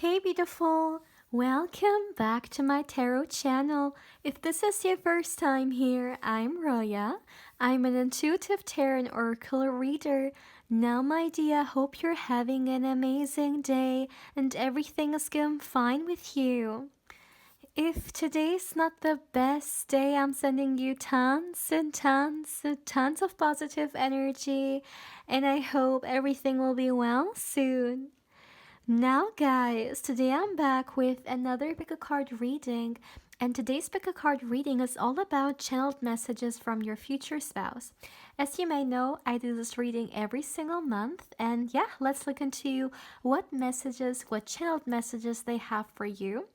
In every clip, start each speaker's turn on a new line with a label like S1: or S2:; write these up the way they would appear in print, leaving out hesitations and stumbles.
S1: Hey beautiful! Welcome back to my tarot channel. If this is your first time here, I'm Roya. I'm an intuitive tarot and oracle reader. Now my dear, hope you're having an amazing day and everything is going fine with you. If today's not the best day, I'm sending you tons of positive energy and I hope everything will be well soon. Now guys, today I'm back with another pick a card reading, and today's pick a card reading is all about channeled messages from your future spouse. As you may know, I do this reading every single month, and yeah, let's look into what channeled messages they have for you.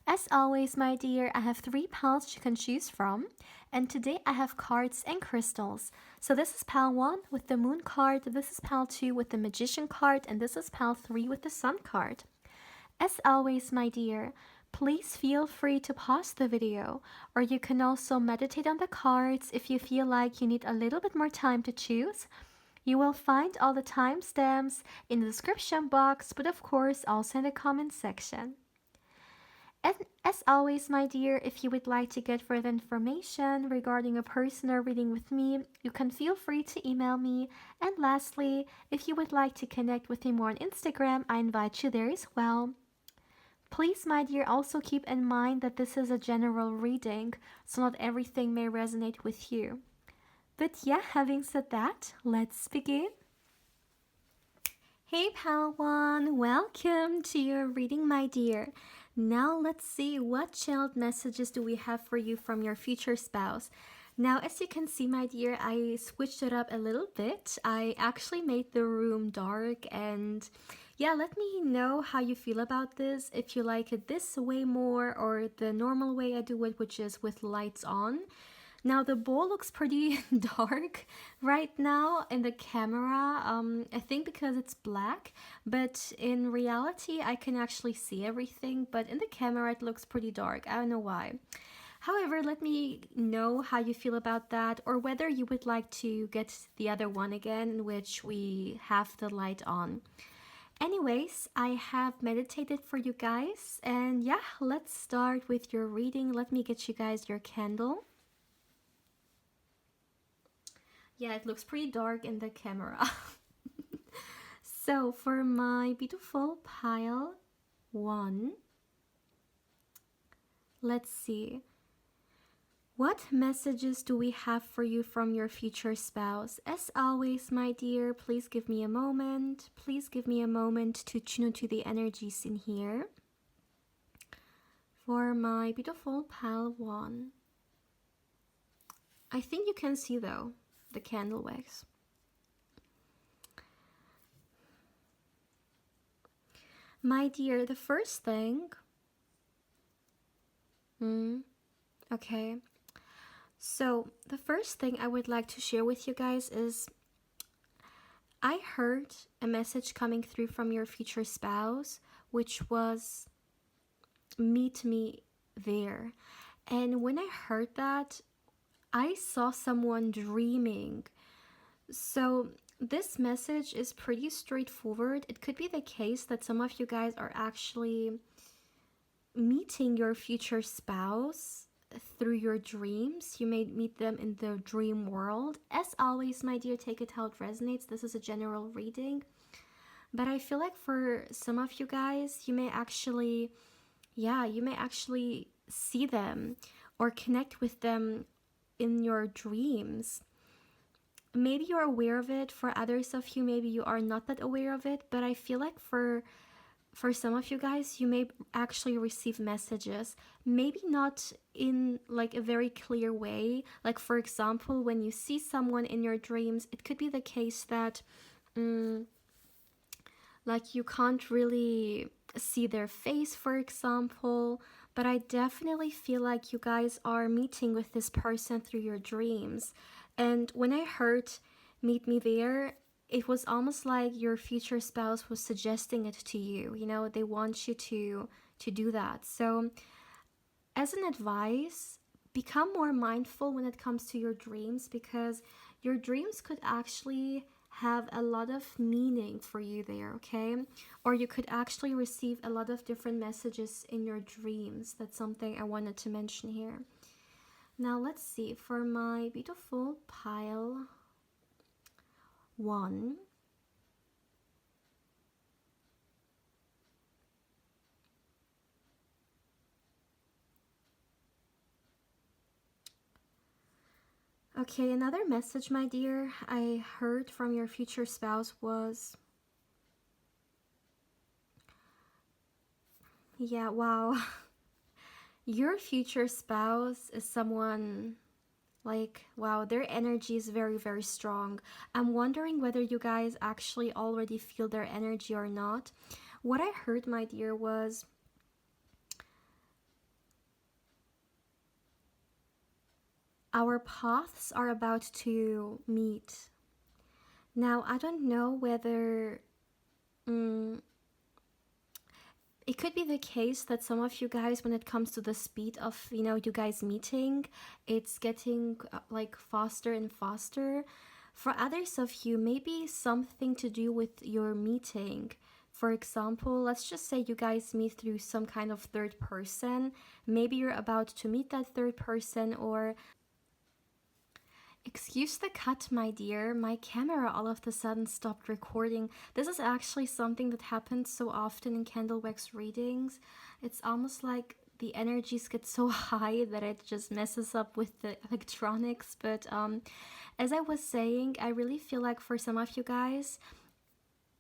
S1: As always, my dear, I have 3 piles you can choose from, and today I have cards and crystals. So this is pile 1 with the moon card, this is pile 2 with the magician card, and this is pile 3 with the sun card. As always, my dear, please feel free to pause the video, or you can also meditate on the cards if you feel like you need a little bit more time to choose. You will find all the timestamps in the description box, but of course also in the comment section. And as always, my dear, if you would like to get further information regarding a personal reading with me, you can feel free to email me. And lastly, if you would like to connect with me more on Instagram, I invite you there as well. Please, my dear, also keep in mind that this is a general reading, so not everything may resonate with you. But yeah, having said that, let's begin. Hey pal one, welcome to your reading, my dear. Now let's see what channeled messages do we have for you from your future spouse. Now, as you can see, my dear, I switched it up a little bit. I actually made the room dark, and yeah, let me know how you feel about this. If you like it this way more or the normal way I do it, which is with lights on. Now the bowl looks pretty dark right now in the camera, I think because it's black, but in reality I can actually see everything, but in the camera it looks pretty dark. I don't know why. However, let me know how you feel about that, or whether you would like to get the other one again, in which we have the light on. Anyways, I have meditated for you guys, and yeah, let's start with your reading. Let me get you guys your candle. Yeah, it looks pretty dark in the camera. So for my beautiful pile 1, let's see. What messages do we have for you from your future spouse? As always, my dear, please give me a moment. Please give me a moment to tune into the energies in here. For my beautiful pile 1. I think you can see though the candle wax. My dear, the first thing... okay. So, the first thing I would like to share with you guys is I heard a message coming through from your future spouse, which was meet me there. And when I heard that, I saw someone dreaming. So this message is pretty straightforward. It could be the case that some of you guys are actually meeting your future spouse through your dreams. You may meet them in the dream world. As always, my dear, take it how it resonates. This is a general reading. But I feel like for some of you guys, you may actually see them or connect with them in your dreams. Maybe you're aware of it. For others of you, maybe you are not that aware of it, but I feel like for some of you guys, you may actually receive messages, maybe not in like a very clear way. Like, for example, when you see someone in your dreams, it could be the case that like you can't really see their face, for example. But I definitely feel like you guys are meeting with this person through your dreams. And when I heard meet me there, it was almost like your future spouse was suggesting it to you. You know, they want you to do that. So as an advice, become more mindful when it comes to your dreams, because your dreams could actually have a lot of meaning for you there, okay? Or you could actually receive a lot of different messages in your dreams. That's something I wanted to mention here. Now let's see, for my beautiful pile 1. Okay, another message, my dear, I heard from your future spouse was, yeah, wow. Your future spouse is someone like, wow, their energy is very, very strong. I'm wondering whether you guys actually already feel their energy or not. What I heard, my dear, was our paths are about to meet. Now, I don't know whether it could be the case that some of you guys, when it comes to the speed of, you guys meeting, it's getting like faster and faster. For others of you, maybe something to do with your meeting. For example, let's just say you guys meet through some kind of third person. Maybe you're about to meet that third person, or excuse the cut, my dear. My camera all of a sudden stopped recording. This is actually something that happens so often in candle wax readings. It's almost like the energies get so high that it just messes up with the electronics. But as I was saying, I really feel like for some of you guys,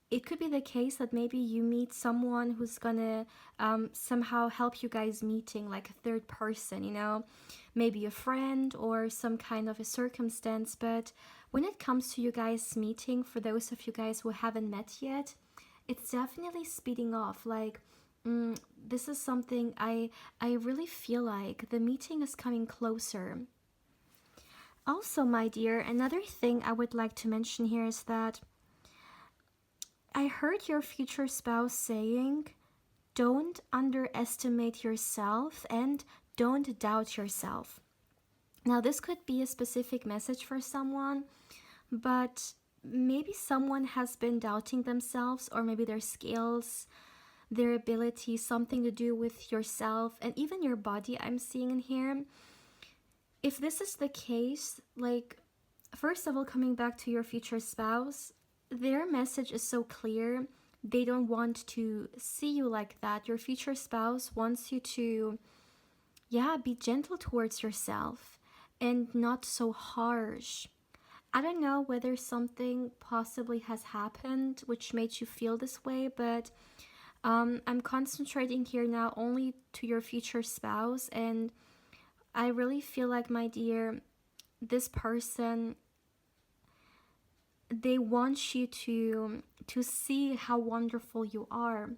S1: it could be the case that maybe you meet someone who's gonna somehow help you guys meeting, like a third person, maybe a friend or some kind of a circumstance. But when it comes to you guys meeting, for those of you guys who haven't met yet, it's definitely speeding off. Like, this is something I really feel like the meeting is coming closer. Also, my dear, another thing I would like to mention here is that I heard your future spouse saying, don't underestimate yourself and don't doubt yourself. Now, this could be a specific message for someone, but maybe someone has been doubting themselves, or maybe their skills, their ability, something to do with yourself and even your body, I'm seeing in here. If this is the case, like, first of all, coming back to your future spouse, their message is so clear. They don't want to see you like that. Your future spouse wants you to, be gentle towards yourself and not so harsh. I don't know whether something possibly has happened which made you feel this way, but I'm concentrating here now only to your future spouse, and I really feel like, my dear, this person, they want you to see how wonderful you are.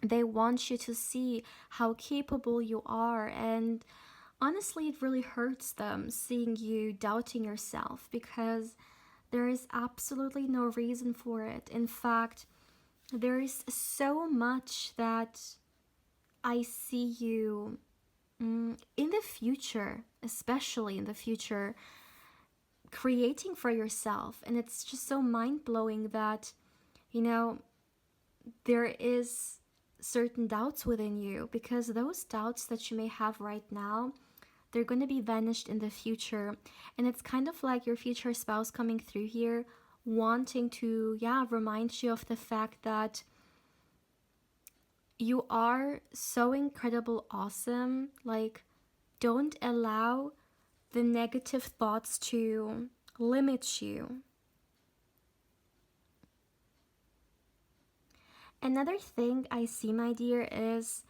S1: They want you to see how capable you are, and honestly, it really hurts them seeing you doubting yourself, because there is absolutely no reason for it. In fact, there is so much that I see you in the future, especially in the future, creating for yourself. And it's just so mind-blowing that there is certain doubts within you, because those doubts that you may have right now, they're going to be vanished in the future. And it's kind of like your future spouse coming through here, wanting to remind you of the fact that you are so incredible, awesome. Like, don't allow the negative thoughts to limit you. Another thing I see, my dear, is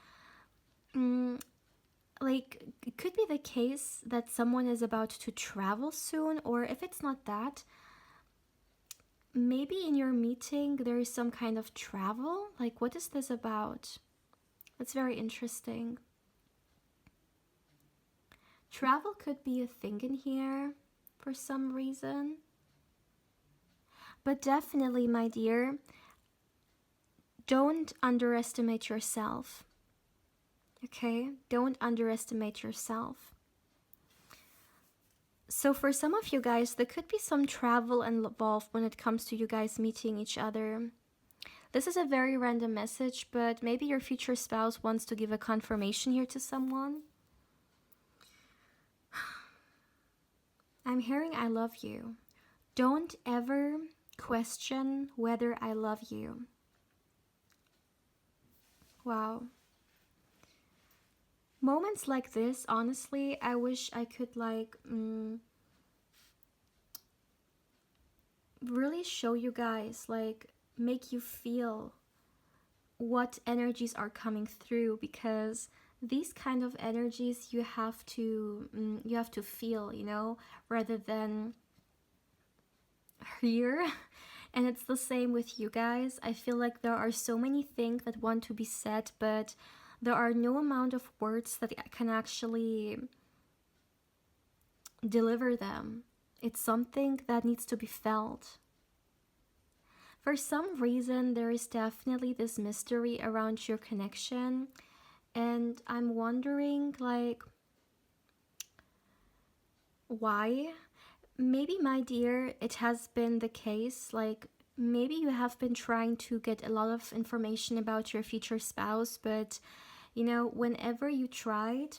S1: like, it could be the case that someone is about to travel soon, or if it's not that, maybe in your meeting there is some kind of travel. Like, what is this about? That's very interesting. Travel could be a thing in here for some reason. But definitely, my dear, don't underestimate yourself. Okay? Don't underestimate yourself. So for some of you guys, there could be some travel involved when it comes to you guys meeting each other. This is a very random message, but maybe your future spouse wants to give a confirmation here to someone. I'm hearing I love you. Don't ever question whether I love you. Wow. Moments like this, honestly, I wish I could really show you guys, make you feel what energies are coming through, because these kind of energies you have to feel, rather than hear. And it's the same with you guys. I feel like there are so many things that want to be said, but there are no amount of words that can actually deliver them. It's something that needs to be felt. For some reason, there is definitely this mystery around your connection, and I'm wondering, why? Maybe, my dear, it has been the case, maybe you have been trying to get a lot of information about your future spouse, but, whenever you tried,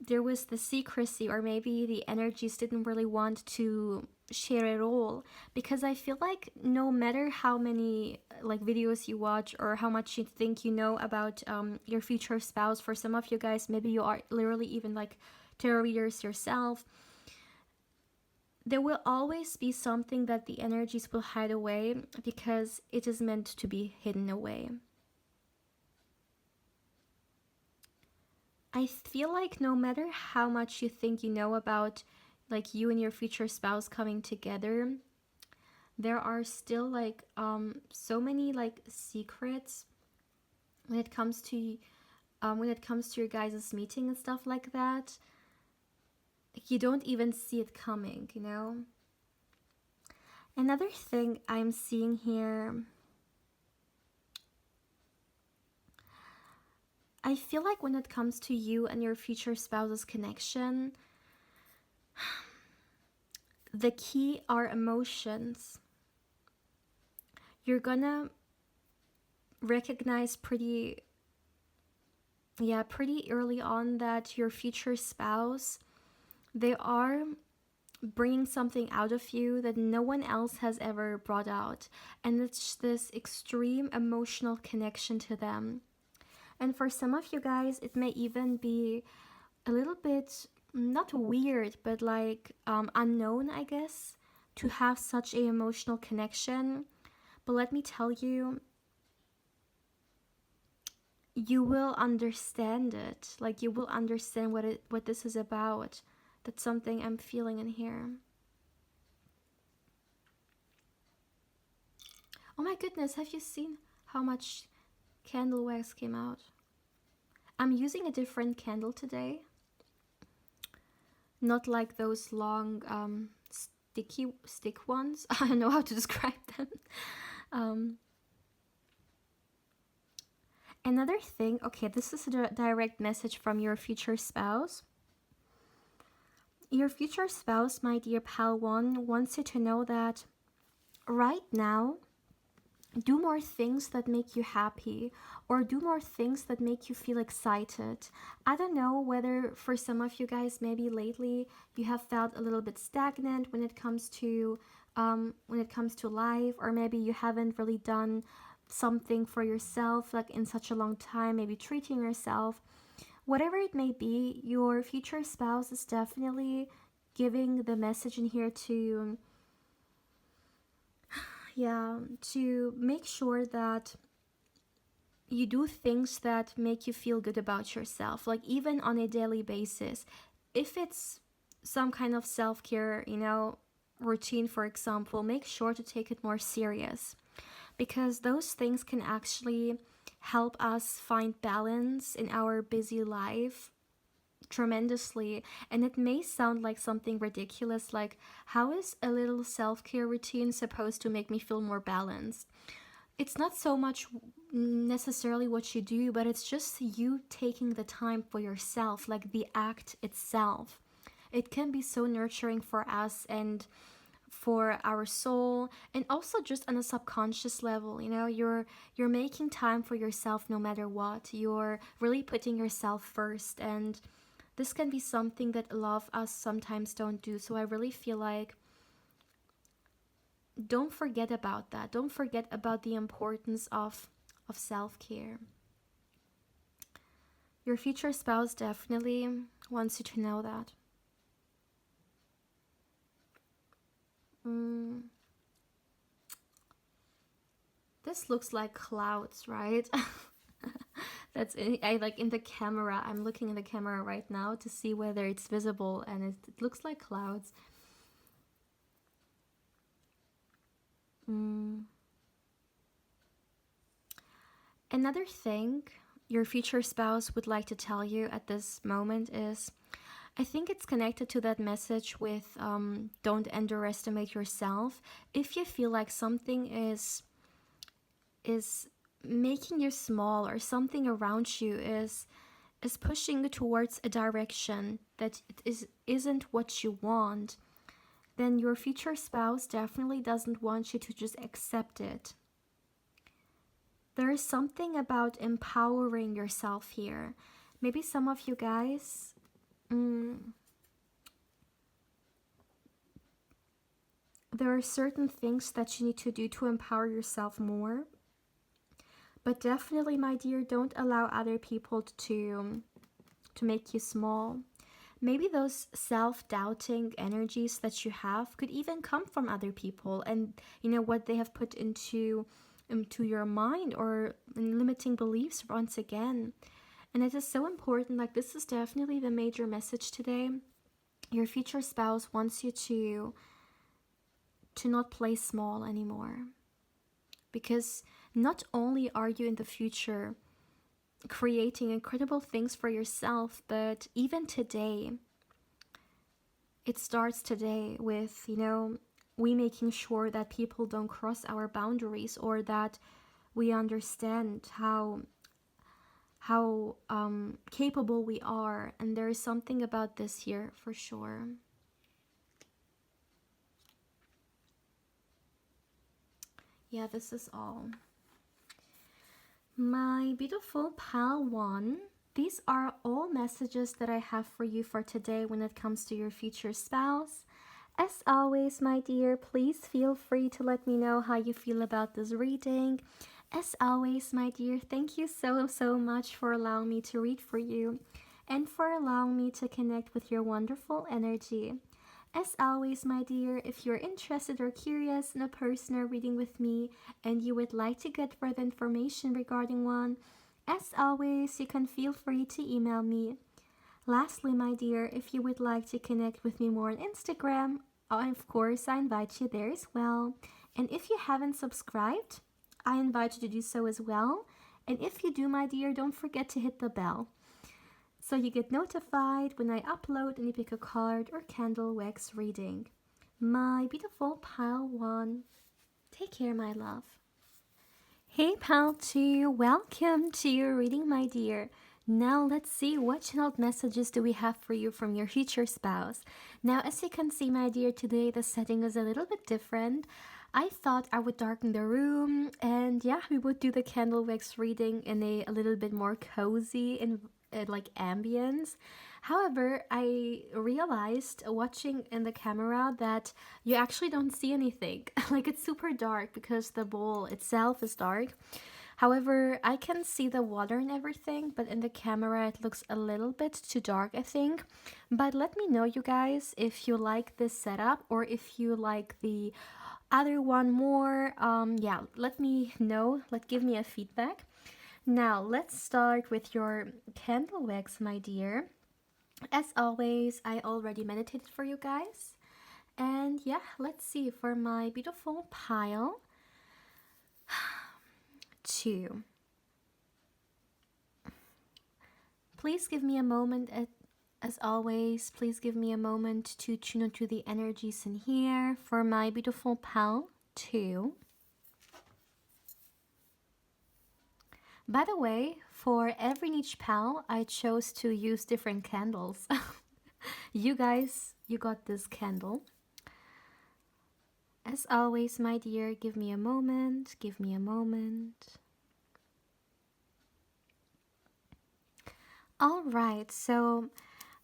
S1: there was the secrecy, or maybe the energies didn't really want to share it all. Because I feel like no matter how many videos you watch or how much you think you know about your future spouse, for some of you guys, maybe you are literally even tarot readers yourself, there will always be something that the energies will hide away, because it is meant to be hidden away. I feel like no matter how much you think you know about you and your future spouse coming together, there are still so many secrets when it comes to your guys' meeting and stuff like that. You don't even see it coming, Another thing I'm seeing here, I feel like when it comes to you and your future spouse's connection, the key are emotions. You're gonna recognize pretty early on that your future spouse, they are bringing something out of you that no one else has ever brought out, and it's this extreme emotional connection to them. And for some of you guys, it may even be a little bit not weird, but unknown, I guess, to have such a emotional connection. But let me tell you, you will understand it. You will understand what this is about. That's something I'm feeling in here. Oh my goodness, have you seen how much candle wax came out? I'm using a different candle today. Not like those long stick ones. I don't know how to describe them. Another thing, okay, this is a direct message from your future spouse. Your future spouse, my dear pal one, wants you to know that right now, do more things that make you happy, or do more things that make you feel excited. I don't know whether for some of you guys, maybe lately you have felt a little bit stagnant when it comes to life, or maybe you haven't really done something for yourself in such a long time, maybe treating yourself. Whatever it may be, your future spouse is definitely giving the message in here to make sure that you do things that make you feel good about yourself, even on a daily basis. If it's some kind of self-care, routine, for example, make sure to take it more serious, because those things can actually help us find balance in our busy life tremendously. And it may sound like something ridiculous, how is a little self-care routine supposed to make me feel more balanced? It's not so much necessarily what you do, but it's just you taking the time for yourself, the act itself. it can be so nurturing for us and for our soul, and also just on a subconscious level. You're making time for yourself no matter what. You're really putting yourself first, and this can be something that a lot of us sometimes don't do. So I really feel like don't forget about that. Don't forget about the importance of self-care. Your future spouse definitely wants you to know that. This looks like clouds, right? I like in the camera. I'm looking in the camera right now to see whether it's visible, and it looks like clouds. Another thing your future spouse would like to tell you at this moment is, I think it's connected to that message with don't underestimate yourself. If you feel like something is making you small, or something around you is pushing you towards a direction that isn't what you want, then your future spouse definitely doesn't want you to just accept it. There is something about empowering yourself here. Maybe some of you guys, there are certain things that you need to do to empower yourself more. But definitely, my dear, don't allow other people to make you small. Maybe those self-doubting energies that you have could even come from other people, and what they have put into your mind, or in limiting beliefs once again. And it is so important. Like, this is definitely the major message today. Your future spouse wants you to not play small anymore, because not only are you in the future creating incredible things for yourself, but even today, it starts today with, we making sure that people don't cross our boundaries, or that we understand how capable we are. And there is something about this here for sure. Yeah, this is all. My beautiful pal one, these are all messages that I have for you for today when it comes to your future spouse. As always, my dear, please feel free to let me know how you feel about this reading. As always, my dear, thank you so much for allowing me to read for you, and for allowing me to connect with your wonderful energy. As always, my dear, if you're interested or curious in a personal reading with me, and you would like to get further information regarding one, as always, you can feel free to email me. Lastly, my dear, if you would like to connect with me more on Instagram, of course, I invite you there as well. And if you haven't subscribed, I invite you to do so as well. And if you do, my dear, don't forget to hit the bell, so you get notified when I upload any pick a card or candle wax reading. My beautiful pile one, take care, my love. Hey pal 2, welcome to your reading, my dear. Now let's see what channeled messages do we have for you from your future spouse. Now, as you can see, my dear, today the setting is a little bit different. I thought I would darken the room, and yeah, we would do the candle wax reading in a little bit more cozy and like ambience. However, I realized watching in the camera that you actually don't see anything. Like, it's super dark because the bowl itself is dark. However, I can see the water and everything, but in the camera it looks a little bit too dark, I think. But let me know, you guys, if you like this setup, or if you like the other one more. Yeah, let me know. Give me a feedback. Now, let's start with your candle wax, my dear. As always, I already meditated for you guys. And yeah, let's see for my beautiful pile 2. Please give me a moment, as always, please give me a moment to tune into the energies in here for my beautiful pile 2. By the way, for every niche pal, I chose to use different candles. You guys, you got this candle. As always, my dear, give me a moment. Give me a moment. All right, so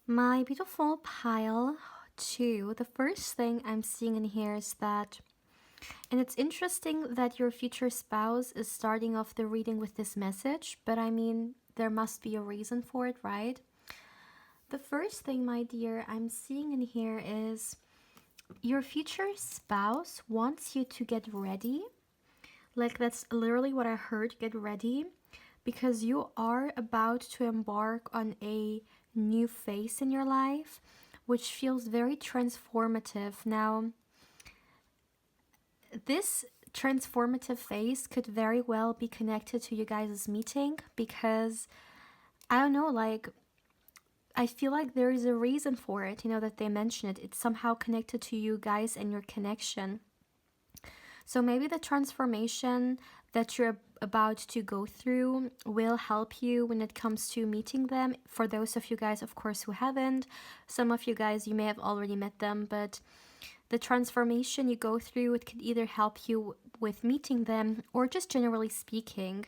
S1: my beautiful pile two, the first thing I'm seeing in here is that, and it's interesting that your future spouse is starting off the reading with this message, but I mean, there must be a reason for it, right? The first thing, my dear, I'm seeing in here is your future spouse wants you to get ready. Like, that's literally what I heard, get ready, because you are about to embark on a new phase in your life, which feels very transformative. Now, this transformative phase could very well be connected to you guys' meeting, because I don't know, like, I feel like there is a reason for it, you know, that they mention it. It's somehow connected to you guys and your connection. So maybe the transformation that you're about to go through will help you when it comes to meeting them. For those of you guys, of course, who haven't, some of you guys, you may have already met them, but the transformation you go through, it could either help you with meeting them or just generally speaking.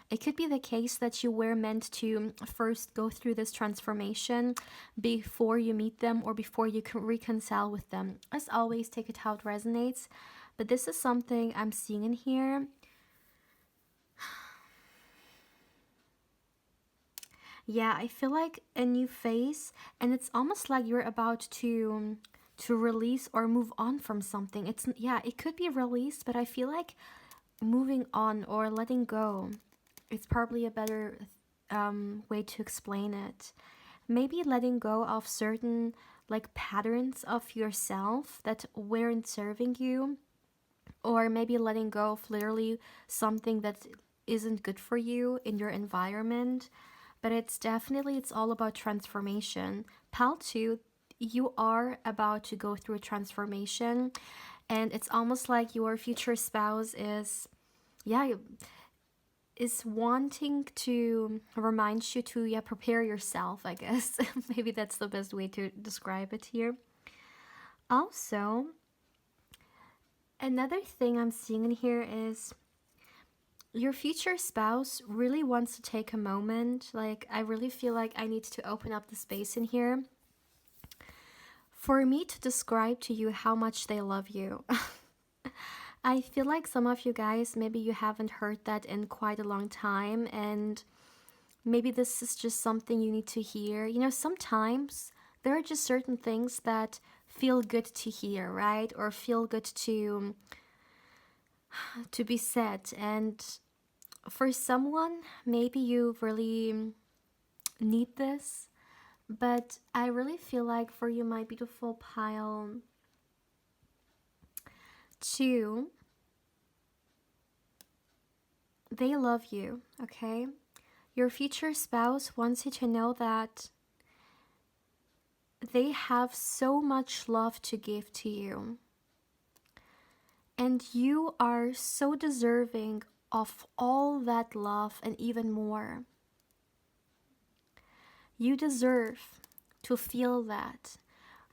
S1: It could be the case that you were meant to first go through this transformation before you meet them or before you can reconcile with them. As always, take it how it resonates. But this is something I'm seeing in here. Yeah, I feel like a new phase, and it's almost like you're about to release or move on from something. It's, yeah, it could be released, but I feel like moving on or letting go. It's probably a better way to explain it. Maybe letting go of certain like patterns of yourself that weren't serving you, or maybe letting go of literally something that isn't good for you in your environment. But it's all about transformation. Pal 2, you are about to go through a transformation, and it's almost like your future spouse is, yeah, is wanting to remind you to, yeah, prepare yourself, I guess. Maybe that's the best way to describe it here. Also, another thing I'm seeing in here is your future spouse really wants to take a moment. Like, I really feel like I need to open up the space in here for me to describe to you how much they love you. I feel like some of you guys, maybe you haven't heard that in quite a long time, and maybe this is just something you need to hear. You know, sometimes there are just certain things that feel good to hear, right? Or feel good to be said. And for someone, maybe you really need this, but I really feel like for you, my beautiful pile 2, they love you, okay? Your future spouse wants you to know that they have so much love to give to you. And you are so deserving of all that love and even more. You deserve to feel that.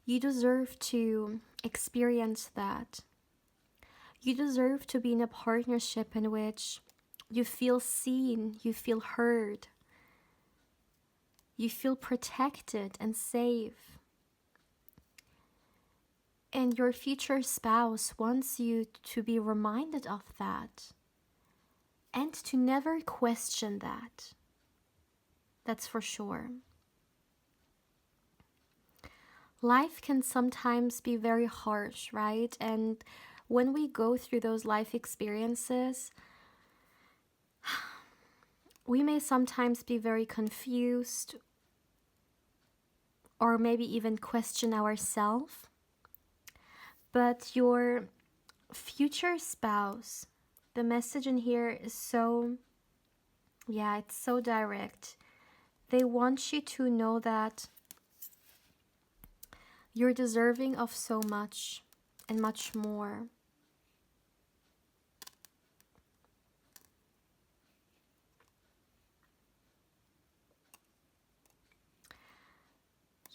S1: You deserve to experience that. You deserve to be in a partnership in which you feel seen, you feel heard, you feel protected and safe. And your future spouse wants you to be reminded of that and to never question that. That's for sure. Life can sometimes be very harsh, right? And when we go through those life experiences, we may sometimes be very confused or maybe even question ourselves. But your future spouse, the message in here is so, yeah, it's so direct. They want you to know that you're deserving of so much and much more.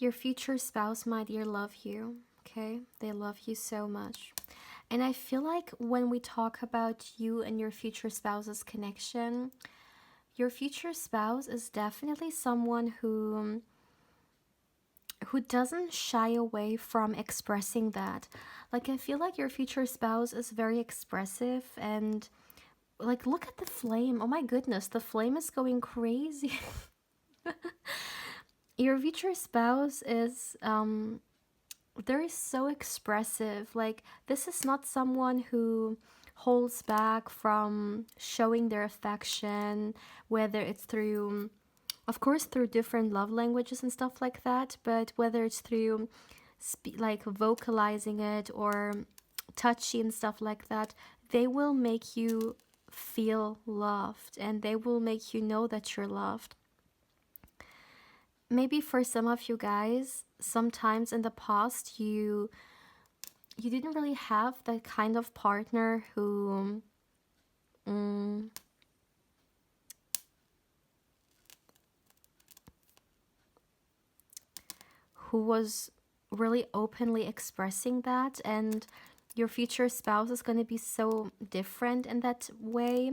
S1: Your future spouse, my dear, love you. Okay, they love you so much. And I feel like when we talk about you and your future spouse's connection, your future spouse is definitely someone who doesn't shy away from expressing that. Like, I feel like your future spouse is very expressive, and like, look at the flame. Oh my goodness, the flame is going crazy. Your future spouse is they're so expressive. Like, this is not someone who holds back from showing their affection, whether it's through, of course, through different love languages and stuff like that, but whether it's through like vocalizing it or touchy and stuff like that, they will make you feel loved and they will make you know that you're loved. Maybe for some of you guys, sometimes in the past you didn't really have that kind of partner who was really openly expressing that, and your future spouse is going to be so different in that way,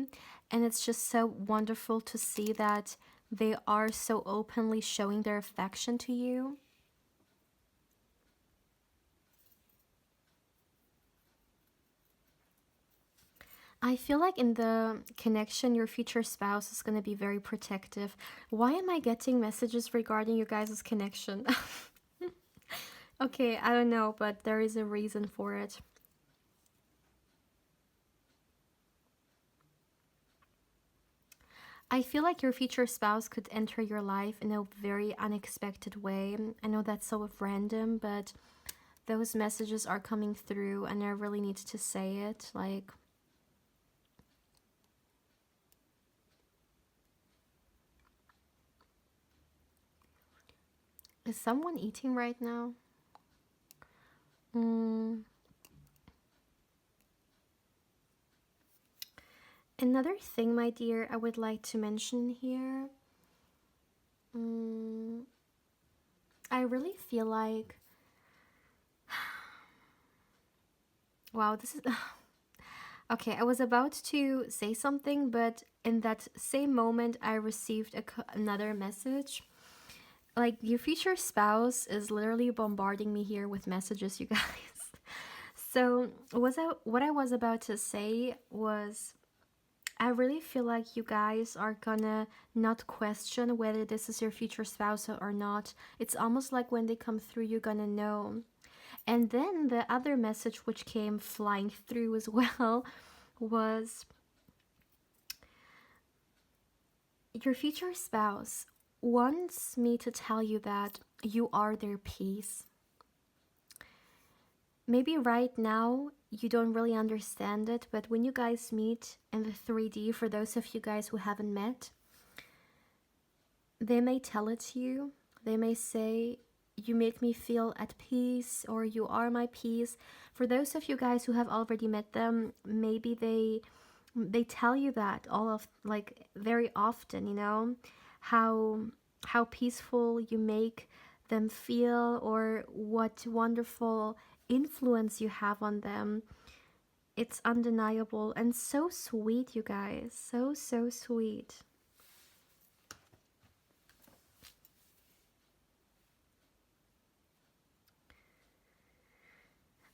S1: and it's just so wonderful to see that they are so openly showing their affection to you. I feel like in the connection, your future spouse is going to be very protective. Why am I getting messages regarding you guys' connection? Okay, I don't know, but there is a reason for it. I feel like your future spouse could enter your life in a very unexpected way. I know that's so random, but those messages are coming through and I really need to say it. Like, is someone eating right now? Another thing, my dear, I would like to mention here. I really feel like, wow, this is okay. I was about to say something, but in that same moment, I received another message. Like, your future spouse is literally bombarding me here with messages, you guys. So, what I was about to say was, I really feel like you guys are gonna not question whether this is your future spouse or not. It's almost like when they come through, you're gonna know. And then the other message which came flying through as well was, your future spouse wants me to tell you that you are their peace. Maybe right now you don't really understand it, but when you guys meet in the 3D, for those of you guys who haven't met, they may tell it to you. They may say, you make me feel at peace, or you are my peace. For those of you guys who have already met them, maybe they tell you that all of, like, very often, you know, how peaceful you make them feel, or what wonderful influence you have on them. It's undeniable and so sweet, you guys. So, so sweet.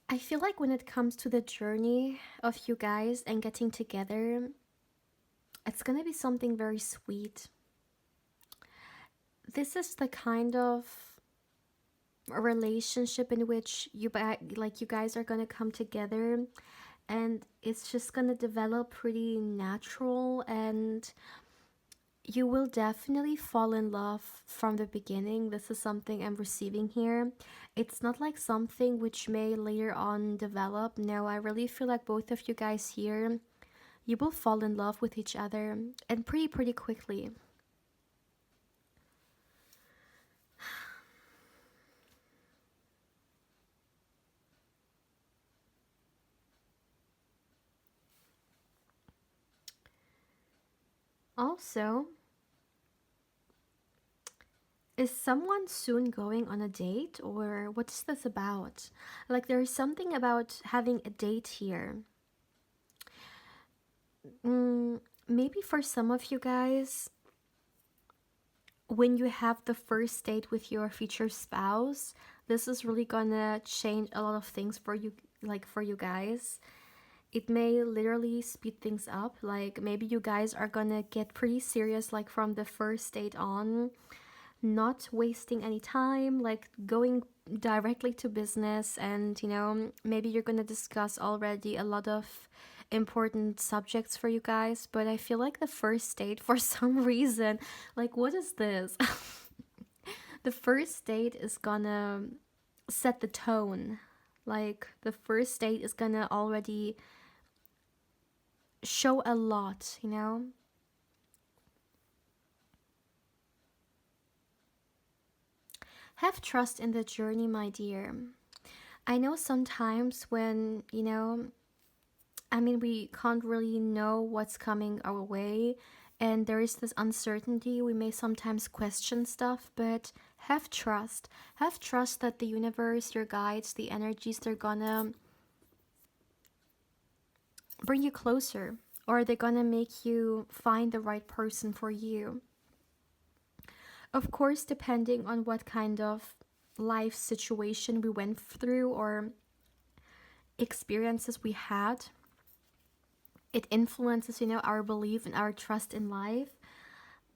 S1: I feel like when it comes to the journey of you guys and getting together, it's gonna be something very sweet. This is the kind of a relationship in which you guys are gonna come together, and it's just gonna develop pretty natural, and you will definitely fall in love from the beginning. This is something I'm receiving here. It's not like something which may later on develop. No, I really feel like both of you guys here, you will fall in love with each other, and pretty quickly. Also, Is someone soon going on a date, or what's this about? Like, there's something about having a date here. Maybe for some of you guys, when you have the first date with your future spouse, this is really gonna change a lot of things for you, like for you guys. It may literally speed things up. Like, maybe you guys are gonna get pretty serious, like from the first date on, not wasting any time, like going directly to business. And maybe you're gonna discuss already a lot of important subjects for you guys. But I feel like the first date, for some reason, like, what is this? The first date is gonna set the tone. Like, the first date is gonna already show a lot. Have trust in the journey, my dear. I know sometimes when, we can't really know what's coming our way, and there is this uncertainty. We may sometimes question stuff, but have trust. Have trust that the universe, your guides, the energies, they're gonna bring you closer, or they're gonna make you find the right person for you. Of course, depending on what kind of life situation we went through or experiences we had, it influences, our belief and our trust in life.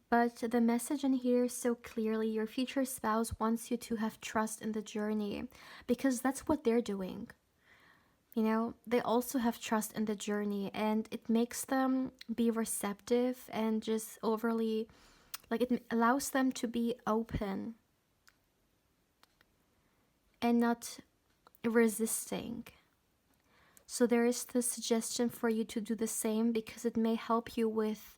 S1: But the message in here is so clearly your future spouse wants you to have trust in the journey, because that's what they're doing. They also have trust in the journey, and it makes them be receptive and just overly, like, it allows them to be open and not resisting. So there is this suggestion for you to do the same, because it may help you with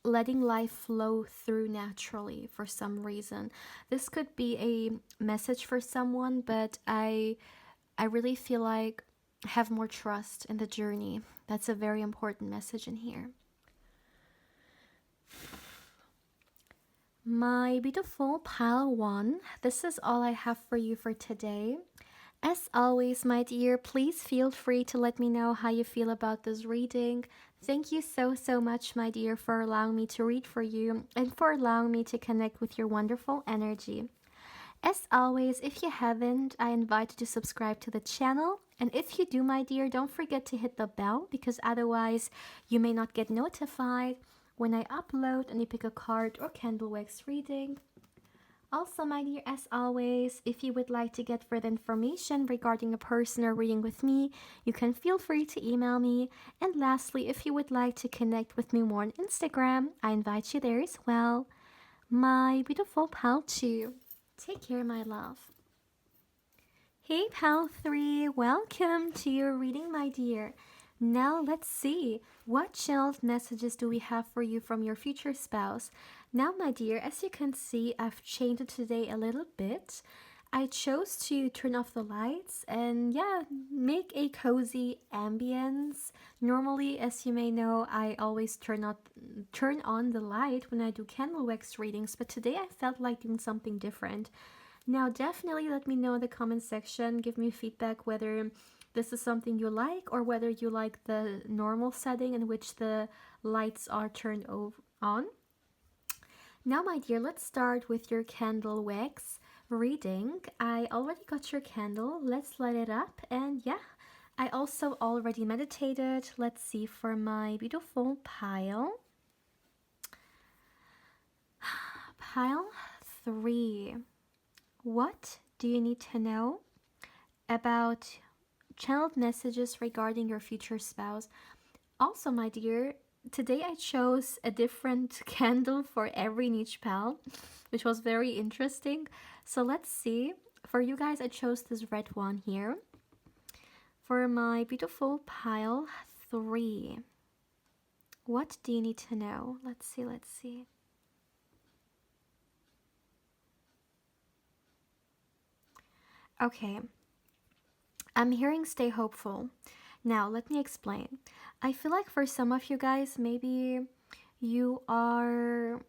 S1: letting life flow through naturally for some reason. This could be a message for someone, but I really feel like have more trust in the journey. That's a very important message in here. My beautiful pile one, this is all I have for you for today. As always, my dear, please feel free to let me know how you feel about this reading. Thank you so, so much, my dear, for allowing me to read for you and for allowing me to connect with your wonderful energy. As always, if you haven't, I invite you to subscribe to the channel. And if you do, my dear, don't forget to hit the bell, because otherwise you may not get notified when I upload any pick a card or candle wax reading. Also, my dear, as always, if you would like to get further information regarding a person or reading with me, you can feel free to email me. And lastly, if you would like to connect with me more on Instagram, I invite you there as well. My beautiful pal 2, take care, my love. Hey, pal 3, welcome to your reading, my dear. Now let's see, what channeled messages do we have for you from your future spouse? Now, my dear, as you can see, I've changed it today a little bit. I chose to turn off the lights and make a cozy ambience. Normally, as you may know, I always turn on the light when I do candle wax readings, but today I felt like doing something different. Now, definitely let me know in the comment section, give me feedback whether this is something you like, or whether you like the normal setting in which the lights are turned on. Now, my dear, let's start with your candle wax reading. I already got your candle. Let's light it up. And I also already meditated. Let's see for my beautiful pile. Pile 3. What do you need to know about channeled messages regarding your future spouse? Also, my dear, today I chose a different candle for every niche pal, which was very interesting. So let's see. For you guys, I chose this red one here. For my beautiful pile 3, what do you need to know? Let's see. Okay. I'm hearing stay hopeful. Now, let me explain. I feel like for some of you guys, maybe you are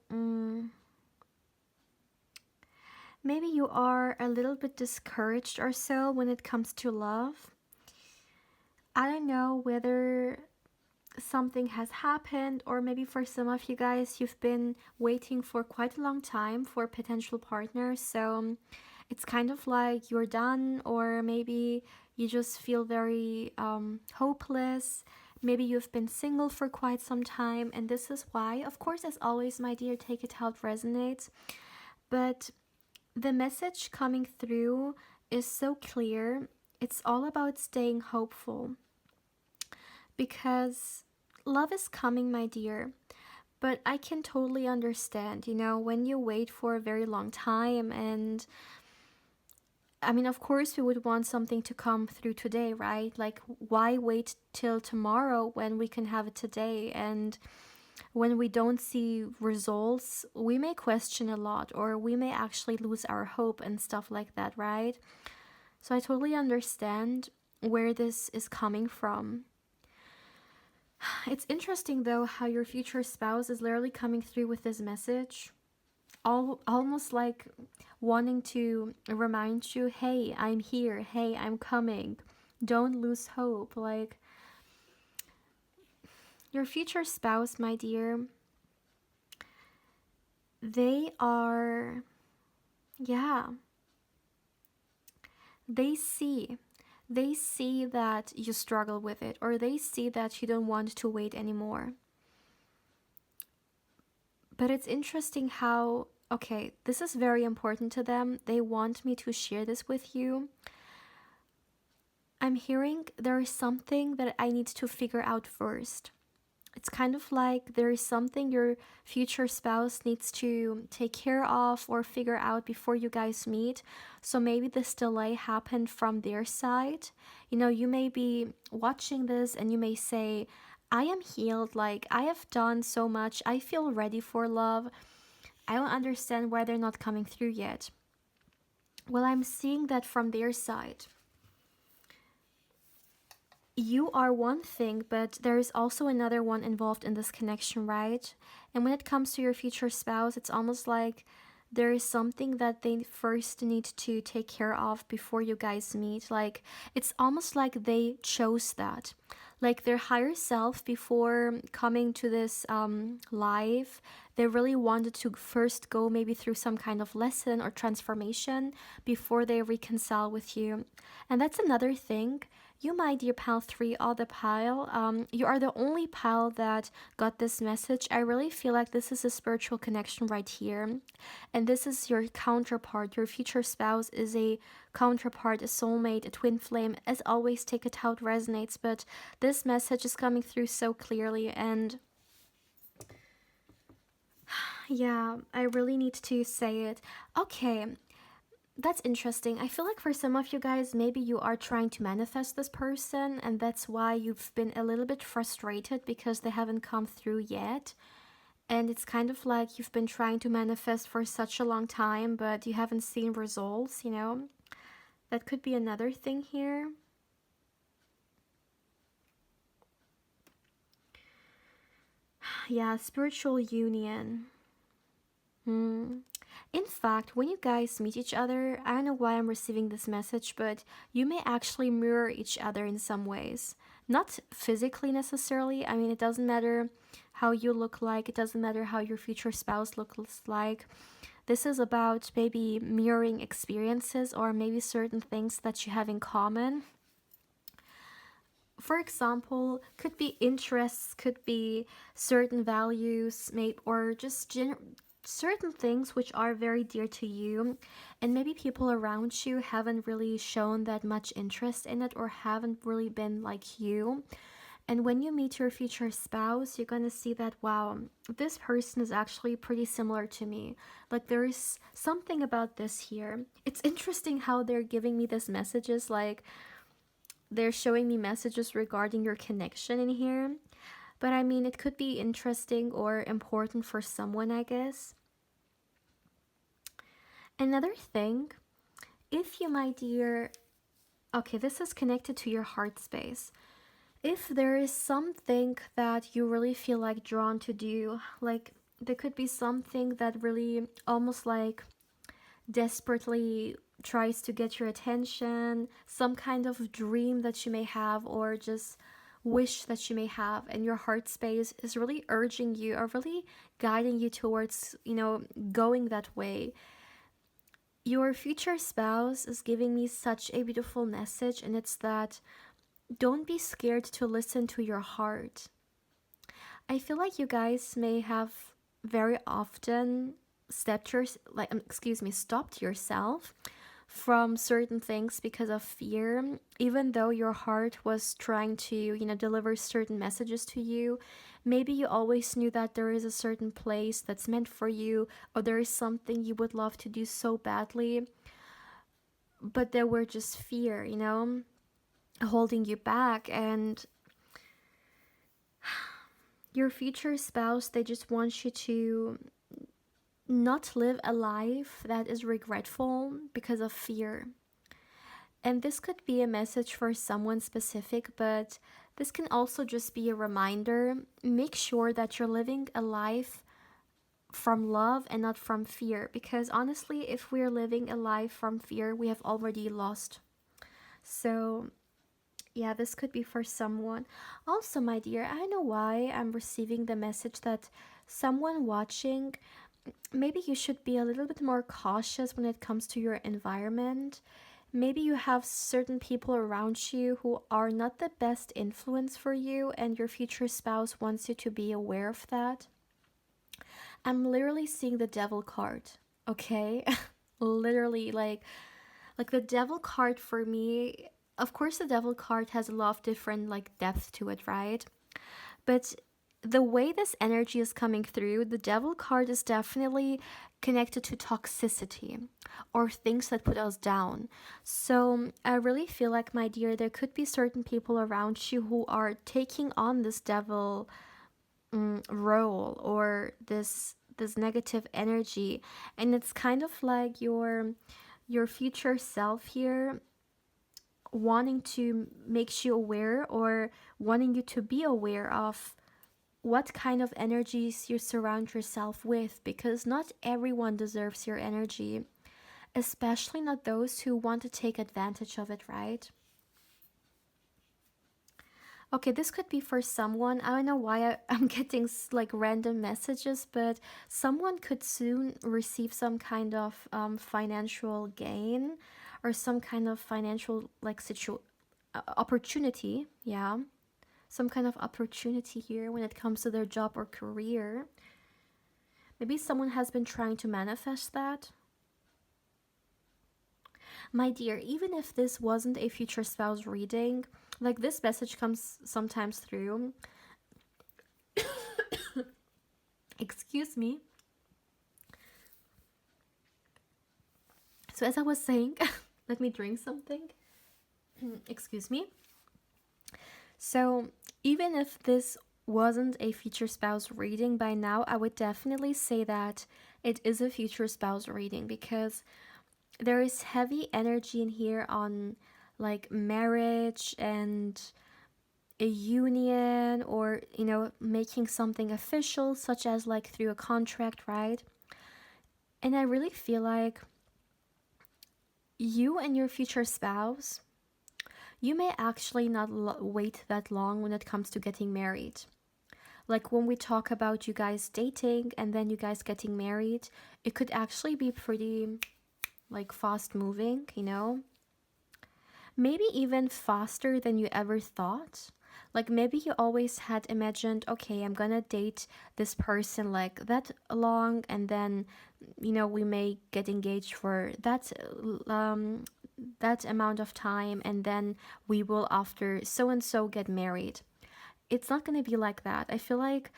S1: maybe you are a little bit discouraged or so when it comes to love. I don't know whether something has happened, or maybe for some of you guys, you've been waiting for quite a long time for potential partners. So it's kind of like you're done, or maybe you just feel very hopeless. Maybe you've been single for quite some time, and this is why. Of course, as always, my dear, take it how it resonates. But the message coming through is so clear. It's all about staying hopeful, because love is coming, my dear. But I can totally understand, when you wait for a very long time. And I mean, of course, we would want something to come through today, right? Like, why wait till tomorrow when we can have it today? And when we don't see results, we may question a lot, or we may actually lose our hope and stuff like that, right? So I totally understand where this is coming from. It's interesting, though, how your future spouse is literally coming through with this message, almost like wanting to remind you, hey, I'm here, hey, I'm coming, don't lose hope. Like, your future spouse, my dear, they are, yeah, they see. They see that you struggle with it, or they see that you don't want to wait anymore. But it's interesting how, okay, this is very important to them. They want me to share this with you. I'm hearing there is something that I need to figure out first. It's kind of like there is something your future spouse needs to take care of or figure out before you guys meet. So maybe this delay happened from their side. You may be watching this and you may say, I am healed, like I have done so much, I feel ready for love. I don't understand why they're not coming through yet. Well, I'm seeing that from their side. You are one thing, but there is also another one involved in this connection, right? And when it comes to your future spouse, it's almost like there is something that they first need to take care of before you guys meet. Like, it's almost like they chose that. Like, their higher self, before coming to this life, they really wanted to first go maybe through some kind of lesson or transformation before they reconcile with you. And that's another thing. You, my dear pal 3, all the pile, you are the only pal that got this message. I really feel like this is a spiritual connection right here. And this is your counterpart. Your future spouse is a counterpart, a soulmate, a twin flame. As always, take it how it resonates. But this message is coming through so clearly. And yeah, I really need to say it. Okay, that's interesting. I feel like for some of you guys, maybe you are trying to manifest this person, and that's why you've been a little bit frustrated because they haven't come through yet. And it's kind of like you've been trying to manifest for such a long time, but you haven't seen results. That could be another thing here. Yeah, spiritual union. In fact, when you guys meet each other, I don't know why I'm receiving this message, but you may actually mirror each other in some ways. Not physically necessarily. I mean, it doesn't matter how you look like, it doesn't matter how your future spouse looks like. This is about maybe mirroring experiences, or maybe certain things that you have in common. For example, could be interests, could be certain values, maybe, or just certain things which are very dear to you, and maybe people around you haven't really shown that much interest in it, or haven't really been like you. And when you meet your future spouse, you're gonna see that, wow, this person is actually pretty similar to me. Like, there's something about this here. It's interesting how they're giving me these messages, like they're showing me messages regarding your connection in here. But I mean, it could be interesting or important for someone, I guess. Another thing, if you, my dear, okay, this is connected to your heart space. If there is something that you really feel like drawn to do, like there could be something that really almost like desperately tries to get your attention, some kind of dream that you may have, or just wish that you may have, and your heart space is really urging you or really guiding you towards, going that way. Your future spouse is giving me such a beautiful message, and it's that don't be scared to listen to your heart. I feel like you guys may have very often stopped yourself from certain things because of fear, even though your heart was trying to, deliver certain messages to you. Maybe you always knew that there is a certain place that's meant for you, or there is something you would love to do so badly, but there were just fear, holding you back. And your future spouse, they just want you to not live a life that is regretful because of fear. And this could be a message for someone specific, but this can also just be a reminder. Make sure that you're living a life from love and not from fear, because honestly, if we're living a life from fear, we have already lost. So yeah, this could be for someone. Also, my dear, I know why I'm receiving the message that someone watching, maybe you should be a little bit more cautious when it comes to your environment. Maybe you have certain people around you who are not the best influence for you, and your future spouse wants you to be aware of that. I'm literally seeing the devil card, okay? Literally, like the devil card for me. Of course, the devil card has a lot of different like depth to it, right? But the way this energy is coming through, the devil card is definitely connected to toxicity or things that put us down. So I really feel like, my dear, there could be certain people around you who are taking on this devil role, or this negative energy, and it's kind of like your future self here wanting to make you aware, or wanting you to be aware of what kind of energies you surround yourself with, because not everyone deserves your energy, especially not those who want to take advantage of it, right? Okay, this could be for someone. I don't know why I'm getting like random messages, but someone could soon receive some kind of financial gain, or some kind of financial like opportunity. Yeah, some kind of opportunity here when it comes to their job or career. Maybe someone has been trying to manifest that. My dear, even if this wasn't a future spouse reading, like this message comes sometimes through. Excuse me. So, as I was saying, let me drink something. Excuse me. So, even if this wasn't a future spouse reading by now, I would definitely say that it is a future spouse reading, because there is heavy energy in here on like marriage and a union, or making something official, such as like through a contract, right? And I really feel like you and your future spouse, you may actually not wait that long when it comes to getting married. Like when we talk about you guys dating and then you guys getting married, it could actually be pretty like fast moving, maybe even faster than you ever thought. Like maybe you always had imagined, okay, I'm gonna date this person like that long, and then we may get engaged for that amount of time, and then we will, after so and so, get married. It's not gonna be like that. I feel like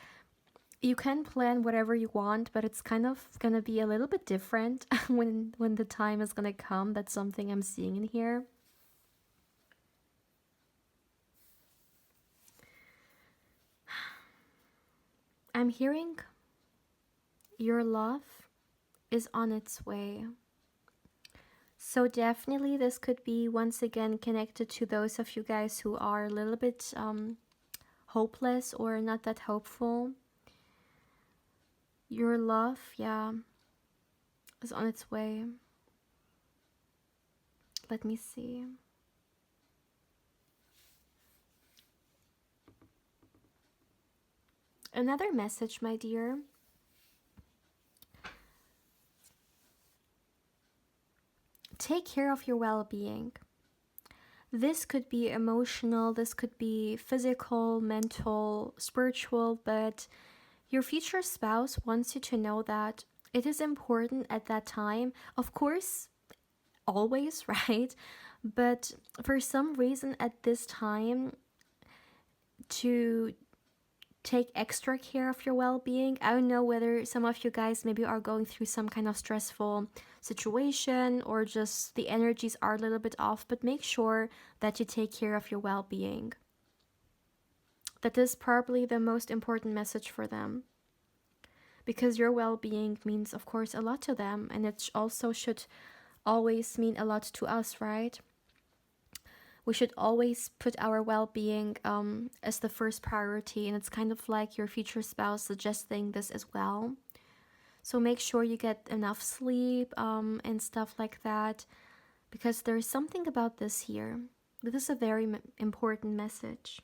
S1: you can plan whatever you want, but it's kind of gonna be a little bit different when the time is gonna come. That's something I'm seeing in here. I'm hearing your love is on its way. So definitely this could be once again connected to those of you guys who are a little bit hopeless or not that hopeful. Your love, yeah, is on its way. Let me see. Another message, my dear. Take care of your well-being. This could be emotional, this could be physical, mental, spiritual, but your future spouse wants you to know that it is important at that time. Of course, always, right? But for some reason at this time, to take extra care of your well-being. I don't know whether some of you guys maybe are going through some kind of stressful situation or just the energies are a little bit off, but make sure that you take care of your well-being. That is probably the most important message for them, because your well-being means, of course, a lot to them, and it also should always mean a lot to us, right? We should always put our well-being as the first priority, and it's kind of like your future spouse suggesting this as well. So make sure you get enough sleep and stuff like that, because there's something about this here. This is a very important message.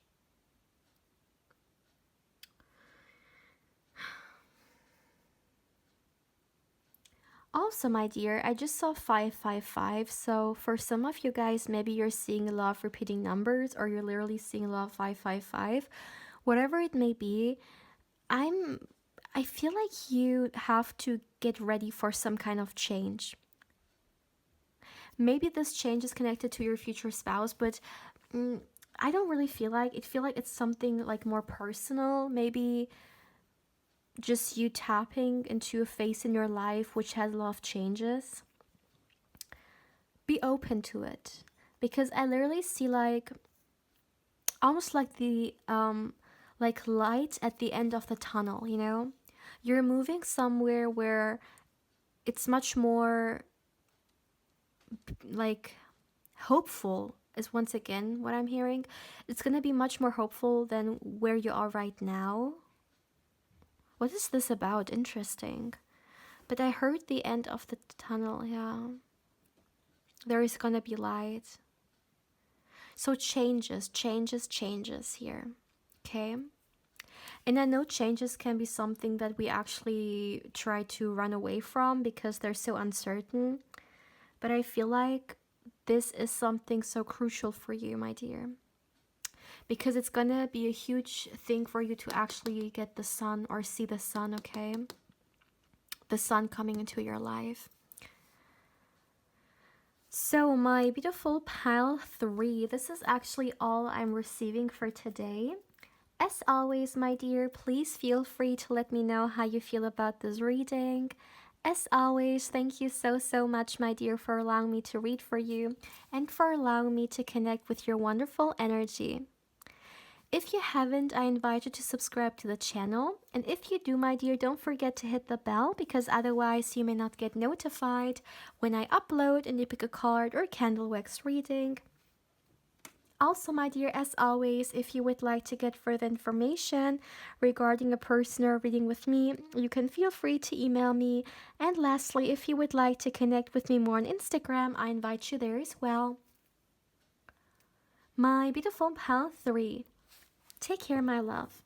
S1: Also, my dear, I just saw 555. So for some of you guys, maybe you're seeing a lot of repeating numbers, or you're literally seeing a lot of 555. Whatever it may be, I feel like you have to get ready for some kind of change. Maybe this change is connected to your future spouse, but I don't really feel like it. Feel like it's something like more personal. Maybe just you tapping into a phase in your life which has a lot of changes. Be open to it, because I literally see like almost like the like light at the end of the tunnel, you know? You're moving somewhere where it's much more like hopeful, is once again what I'm hearing. It's gonna be much more hopeful than where you are right now. What is this about? Interesting. But I heard the end of the tunnel, yeah. There is gonna be light. So changes here, okay? And I know changes can be something that we actually try to run away from because they're so uncertain. But I feel like this is something so crucial for you, my dear, because it's gonna be a huge thing for you to actually get the sun or see the sun, okay? The sun coming into your life. So my beautiful pile 3, this is actually all I'm receiving for today. As always, my dear, please feel free to let me know how you feel about this reading. As always, thank you so much, my dear, for allowing me to read for you and for allowing me to connect with your wonderful energy. If you haven't, I invite you to subscribe to the channel. And if you do, my dear, don't forget to hit the bell, because otherwise you may not get notified when I upload a new pick a card or candle wax reading. Also, my dear, as always, if you would like to get further information regarding a personal reading with me, you can feel free to email me. And lastly, if you would like to connect with me more on Instagram, I invite you there as well. My beautiful pal 3, take care, my love.